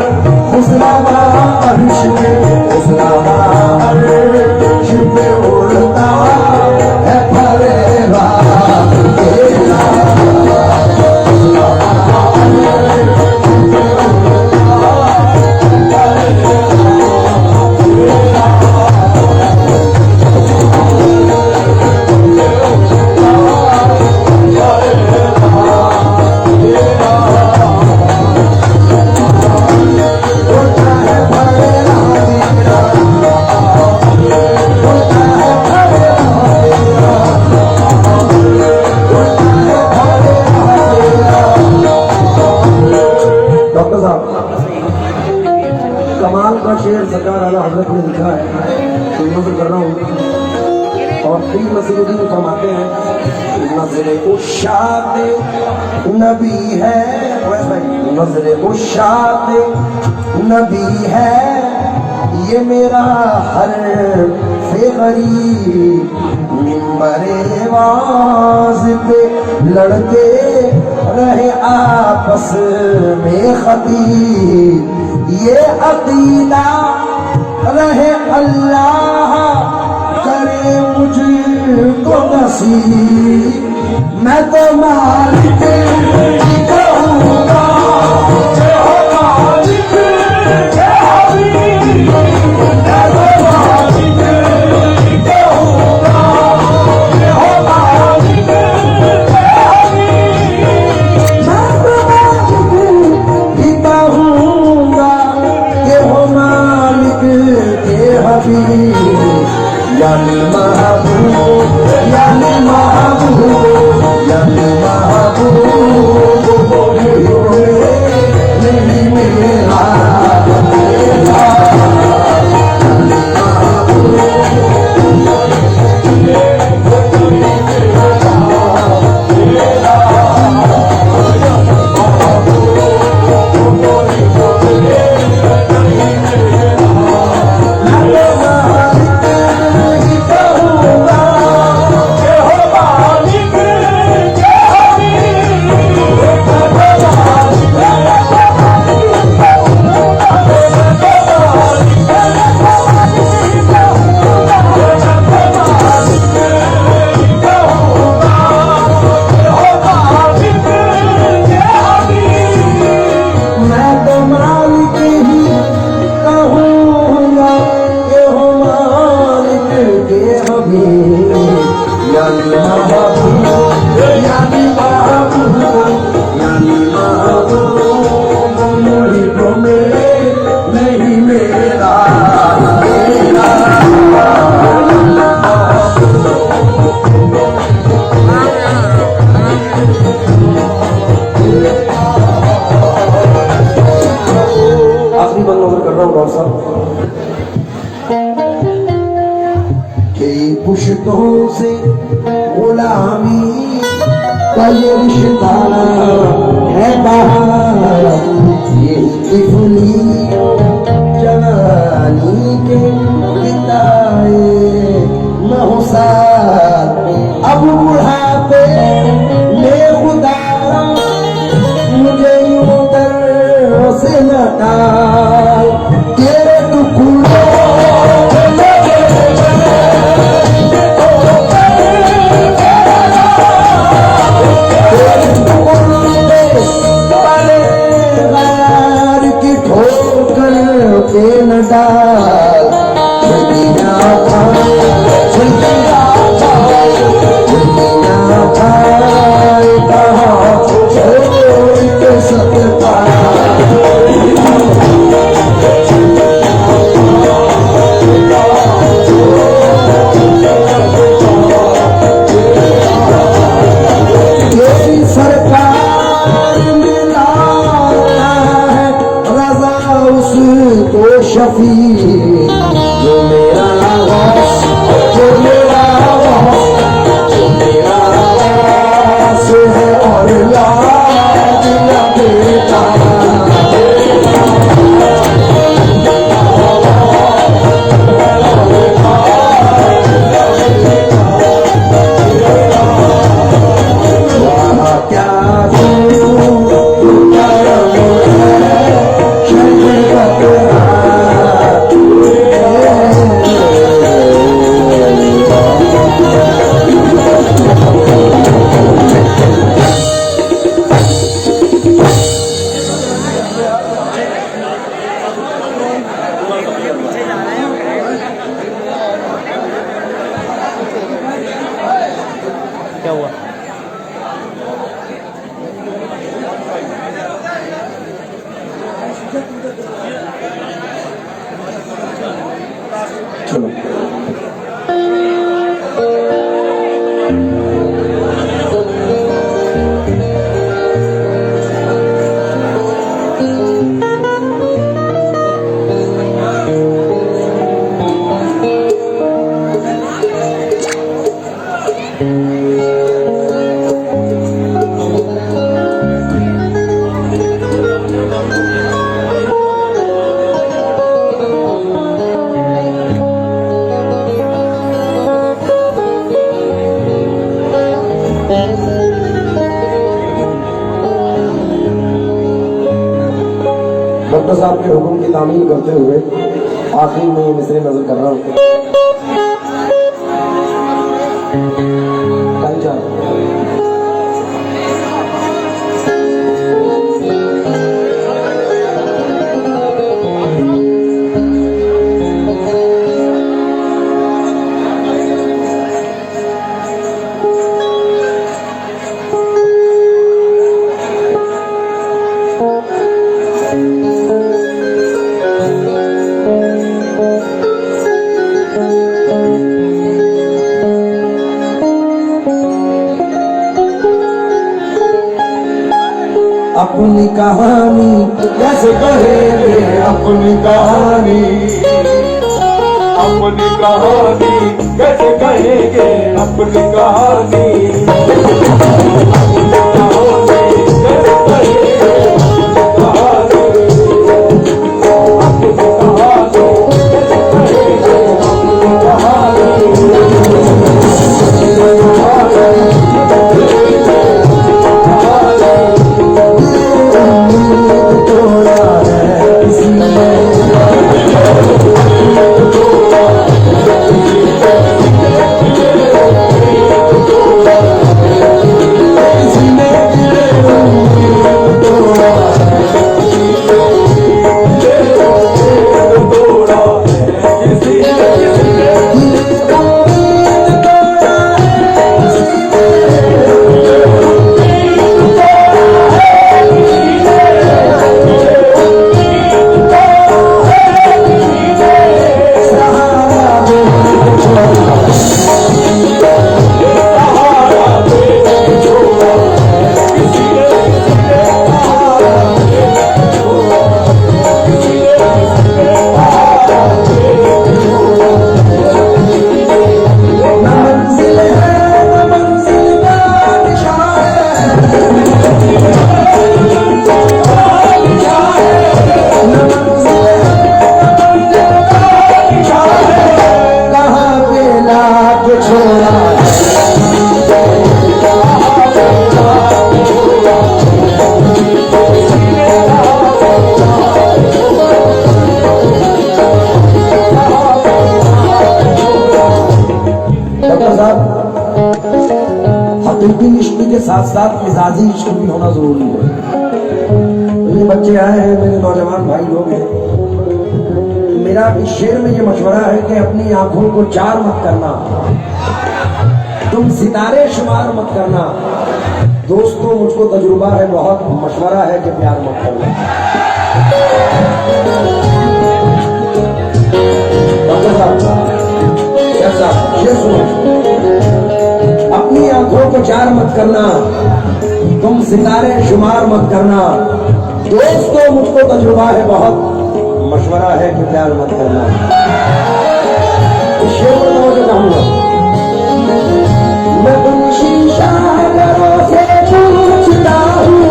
खुसरावा अर्श में, खुसरावा अर्श पे उड़ता है फरेरा तेरा। होता है और पीर नसीरुद्दीन फरमाते हैं नजरे उशात नबी है, नजरे उशात नबी है ये मेरा हर फेगरी, मिंबरे वाज पे लड़ते रहे आपस में खतीब, ये अकीदा रहे अल्लाह करे मुझको नसीब, मैं तो मालिक ही कहूँगा यानी महबूब, यानी महबूब, यानी महबूब नहीं मेरा, पुश्तों से गुलामी का ये रिश्ता है बहार, ये तिफली जवानी के बिताए महुसार, अब बुढ़ापे में खुदा मुझे यूं दर से निकाल, तेरे टुकड़ों न डाल, छुट्टियाँ खाए, छुट्टियाँ खाए, छुट्टियाँ खाए, कहाँ छोड़ के सकता ये सरकार मिलाता है रजा उसको शफी, जो मेरा वास, जो मेरा वास, जो मेरा वास है और याद न देता, वहाँ क्या क्या हुआ? चलो डॉक्टर साहब के हुक्म की तामील करते हुए आखिर में ये मिसरे नजर कर रहा हूँ। कल जा अपनी कहानी कैसे कहेंगे, अपनी कहानी कैसे कहेंगे, अपनी कहानी हकीकी इश्क के साथ साथ मिजाजी इश्क भी होना जरूरी है। तो ये बच्चे आए हैं, मेरे नौजवान भाई लोग हैं, मेरा इस शेर में ये मशवरा है कि अपनी आंखों को चार मत करना, तुम सितारे शुमार मत करना। दोस्तों मुझको तजुर्बा है बहुत, मशवरा है कि प्यार मत करना। डॉक्टर साहब ये सुनो, अपनी आंखों को चार मत करना, तुम सितारे शुमार मत करना। दोस्तों मुझको तजुर्बा है बहुत, मशवरा है कि प्यार मत करना। शेर को चाहूंगा मैं, तुम शीशा से पूछता हूँ,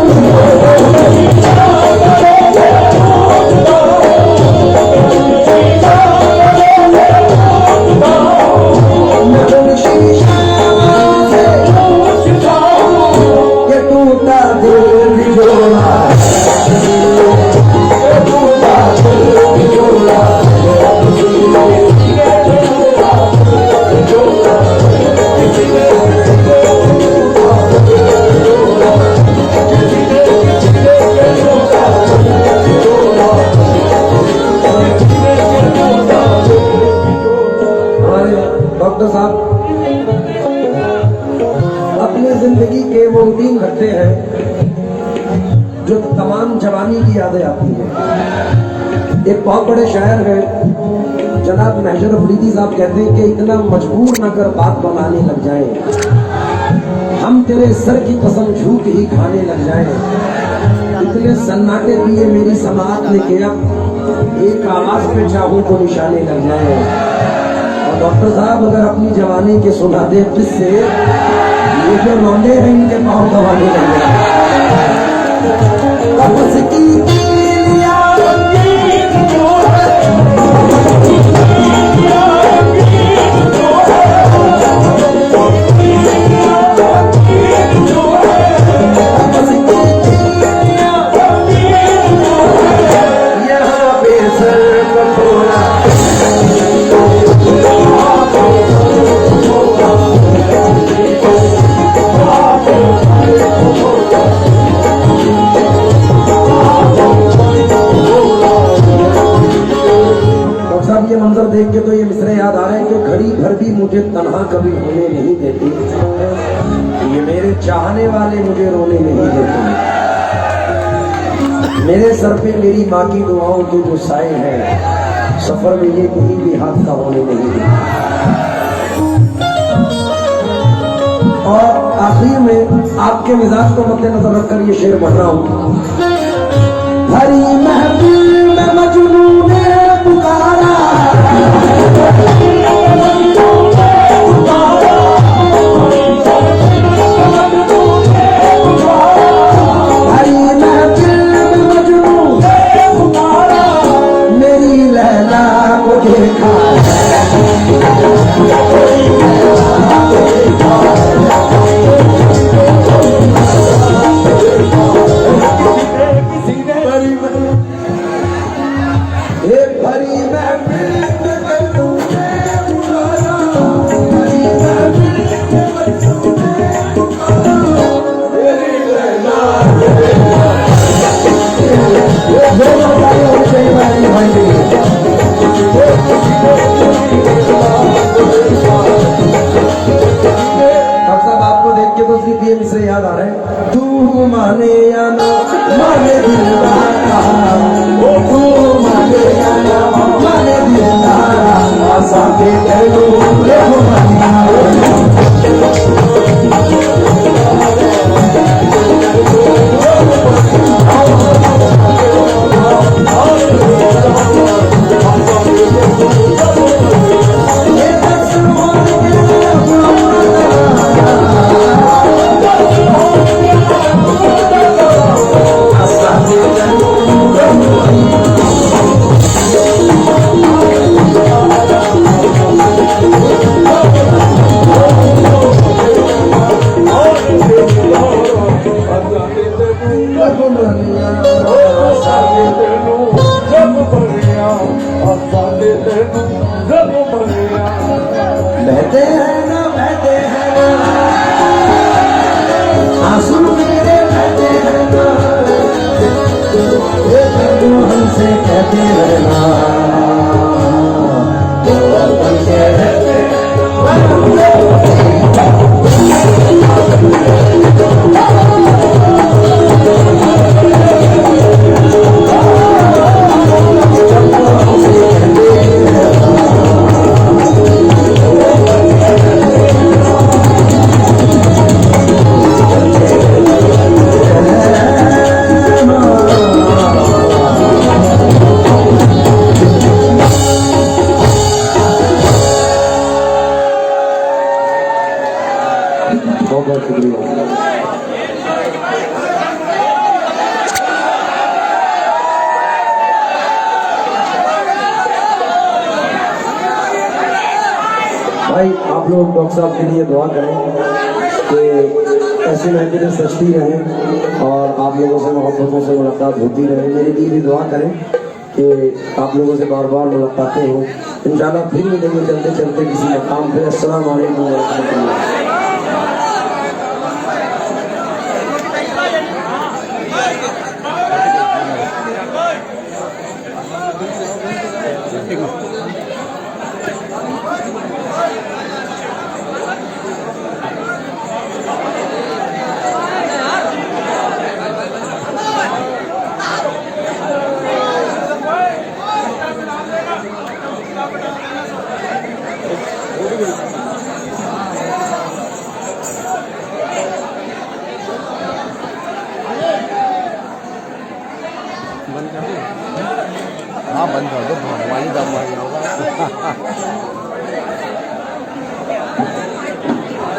डॉक्टर साहब अपनी जिंदगी के वो दिन घटते हैं जो तमाम जवानी की यादें आती हैं। एक बहुत बड़े शायर हैं जनाब महजर अफरीदी साहब, कहते हैं कि इतना मजबूर न कर बात बनाने लग जाएं, हम तेरे सर की कसम झूठ ही खाने लग जाएं। इतने सन्नाटे पिए मेरी समात ने कि अब एक आवाज पे चाहूं तो निशाने लग जाए। डॉक्टर साहब अगर अपनी जवानी के सुना दे किससे, ये जो लौंडे हैं इनके पाँव दबाने लगे। कब्ज़ की ये मंजर देख के तो ये मिसरे याद आ रहे हैं कि घड़ी भर भी मुझे तन्हा कभी होने नहीं देती, ये मेरे चाहने वाले मुझे रोने नहीं देते, मेरे सर पे मेरी माँ की दुआओं के जो साए हैं, सफर में ये कहीं भी हादसा होने नहीं देते। और आखिर में आपके मिजाज को मद्देनजर रखकर ये शेर पढ़ रहा हूँ। हरी महफिल में मजनू ने पुकारा, हरी महफिल में मजनू ने पुकारा, मेरी लैला को देखा, से याद आ रहे हैं। तू माने या ना माने दिलदारा, तू माने या ना माने दिलदारा, आशा के तेरू ले हो मानिया। बहते हैं ना बहते हैं ना आंसू मेरे, बहते हैं ना ये तू हमसे कहते रहना, बनते रहते बहुत शुक्रिया। भाई आप लोग डॉक्टर साहब के लिए दुआ करें कि ऐसी महफिलें सजती रहें और आप लोगों से मोहब्बतों से मुलाकात होती रहे। मेरे लिए भी दुआ करें कि आप लोगों से बार बार मुलाकातें हों। इंशाल्लाह फिर मिलेंगे चलते चलते किसी मकाम पे। अस्सलाम वालेकुम व रहमतुल्लाह। हाँ बंद कर दो, हमारी दम होगा।